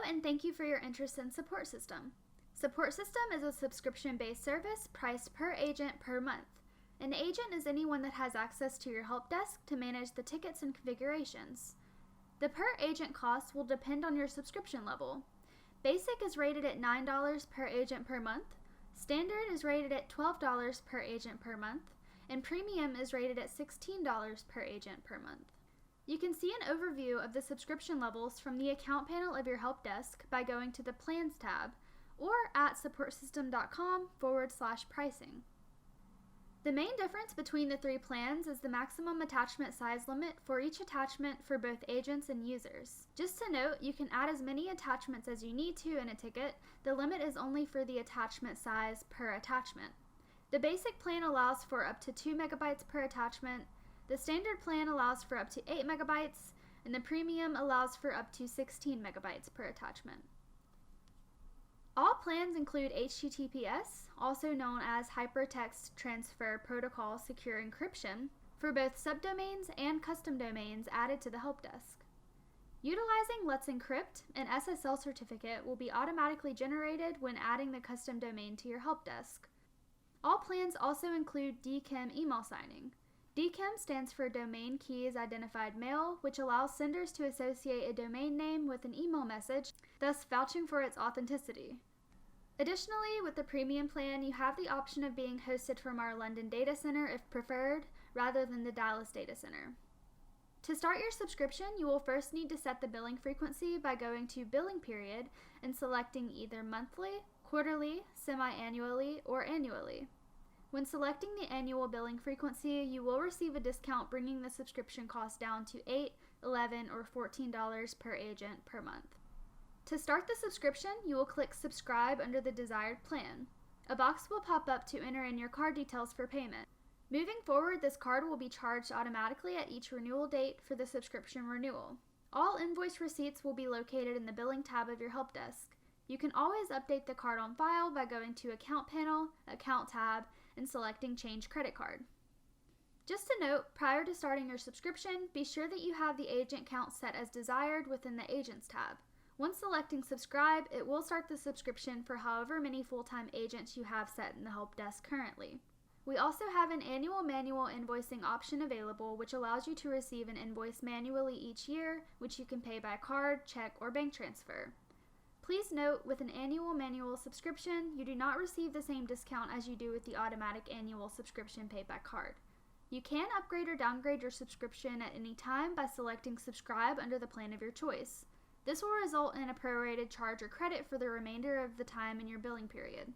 and thank you for your interest in SupportSystem. SupportSystem is a subscription-based service priced per agent per month. An agent is anyone that has access to your help desk to manage the tickets and configurations. The per agent cost will depend on your subscription level. Basic is rated at $9 per agent per month, Standard is rated at $12 per agent per month, and Premium is rated at $16 per agent per month. You can see an overview of the subscription levels from the account panel of your help desk by going to the Plans tab or at supportsystem.com/pricing. The main difference between the three plans is the maximum attachment size limit for each attachment for both agents and users. Just to note, you can add as many attachments as you need to in a ticket. The limit is only for the attachment size per attachment. The basic plan allows for up to 2 megabytes per attachment, the standard plan allows for up to 8 megabytes, and the premium allows for up to 16 megabytes per attachment. All plans include HTTPS, also known as Hypertext Transfer Protocol Secure Encryption, for both subdomains and custom domains added to the help desk. Utilizing Let's Encrypt, an SSL certificate will be automatically generated when adding the custom domain to your help desk. All plans also include DKIM email signing. DKIM stands for Domain Keys Identified Mail, which allows senders to associate a domain name with an email message, thus vouching for its authenticity. Additionally, with the premium plan, you have the option of being hosted from our London data center if preferred, rather than the Dallas data center. To start your subscription, you will first need to set the billing frequency by going to Billing Period and selecting either monthly, quarterly, semi-annually, or annually. When selecting the annual billing frequency, you will receive a discount bringing the subscription cost down to $8, $11, or $14 per agent per month. To start the subscription, you will click Subscribe under the desired plan. A box will pop up to enter in your card details for payment. Moving forward, this card will be charged automatically at each renewal date for the subscription renewal. All invoice receipts will be located in the Billing tab of your help desk. You can always update the card on file by going to Account Panel, Account tab, and selecting Change Credit Card. Just a note, prior to starting your subscription, be sure that you have the agent count set as desired within the Agents tab. Once selecting Subscribe, it will start the subscription for however many full-time agents you have set in the help desk currently. We also have an annual manual invoicing option available, which allows you to receive an invoice manually each year, which you can pay by card, check, or bank transfer. Please note, with an annual manual subscription, you do not receive the same discount as you do with the automatic annual subscription paid by card. You can upgrade or downgrade your subscription at any time by selecting Subscribe under the plan of your choice. This will result in a prorated charge or credit for the remainder of the time in your billing period.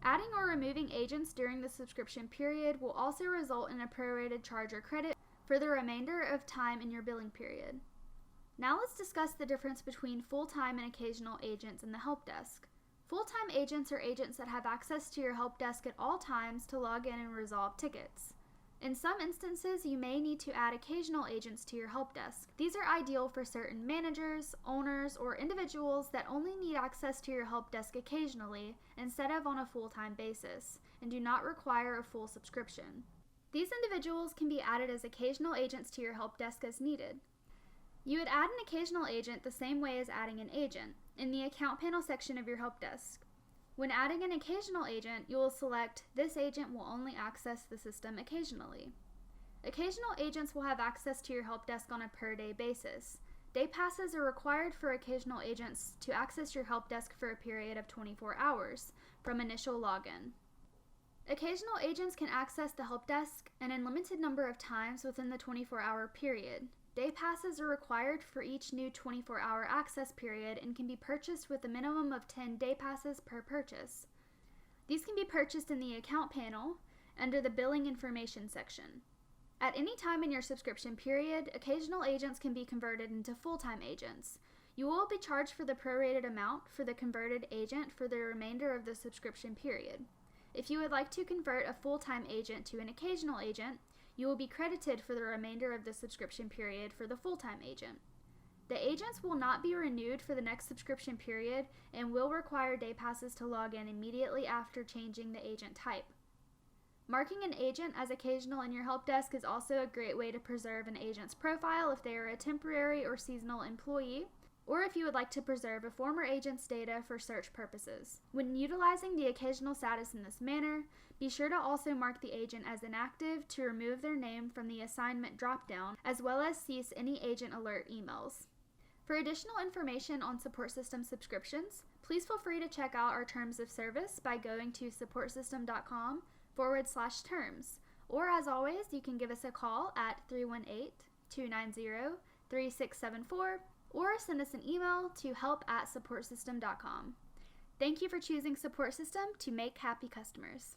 Adding or removing agents during the subscription period will also result in a prorated charge or credit for the remainder of time in your billing period. Now let's discuss the difference between full-time and occasional agents in the help desk. Full-time agents are agents that have access to your help desk at all times to log in and resolve tickets. In some instances, you may need to add occasional agents to your help desk. These are ideal for certain managers, owners, or individuals that only need access to your help desk occasionally instead of on a full-time basis, and do not require a full subscription. These individuals can be added as occasional agents to your help desk as needed. You would add an occasional agent the same way as adding an agent, in the Account Panel section of your help desk. When adding an occasional agent, you will select "This agent will only access the system occasionally." Occasional agents will have access to your help desk on a per-day basis. Day passes are required for occasional agents to access your help desk for a period of 24 hours from initial login. Occasional agents can access the help desk an unlimited number of times within the 24-hour period. Day passes are required for each new 24-hour access period and can be purchased with a minimum of 10 day passes per purchase. These can be purchased in the Account Panel under the Billing Information section. At any time in your subscription period, occasional agents can be converted into full-time agents. You will be charged for the prorated amount for the converted agent for the remainder of the subscription period. If you would like to convert a full-time agent to an occasional agent, you will be credited for the remainder of the subscription period for the full-time agent. The agents will not be renewed for the next subscription period and will require day passes to log in immediately after changing the agent type. Marking an agent as occasional in your help desk is also a great way to preserve an agent's profile if they are a temporary or seasonal employee. or if you would like to preserve a former agent's data for search purposes. When utilizing the occasional status in this manner, be sure to also mark the agent as inactive to remove their name from the assignment dropdown, as well as cease any agent alert emails. For additional information on SupportSystem subscriptions, please feel free to check out our terms of service by going to supportsystem.com/terms. Or as always, you can give us a call at 318-290-3674 or send us an email to help@supportsystem.com. Thank you for choosing SupportSystem to make happy customers.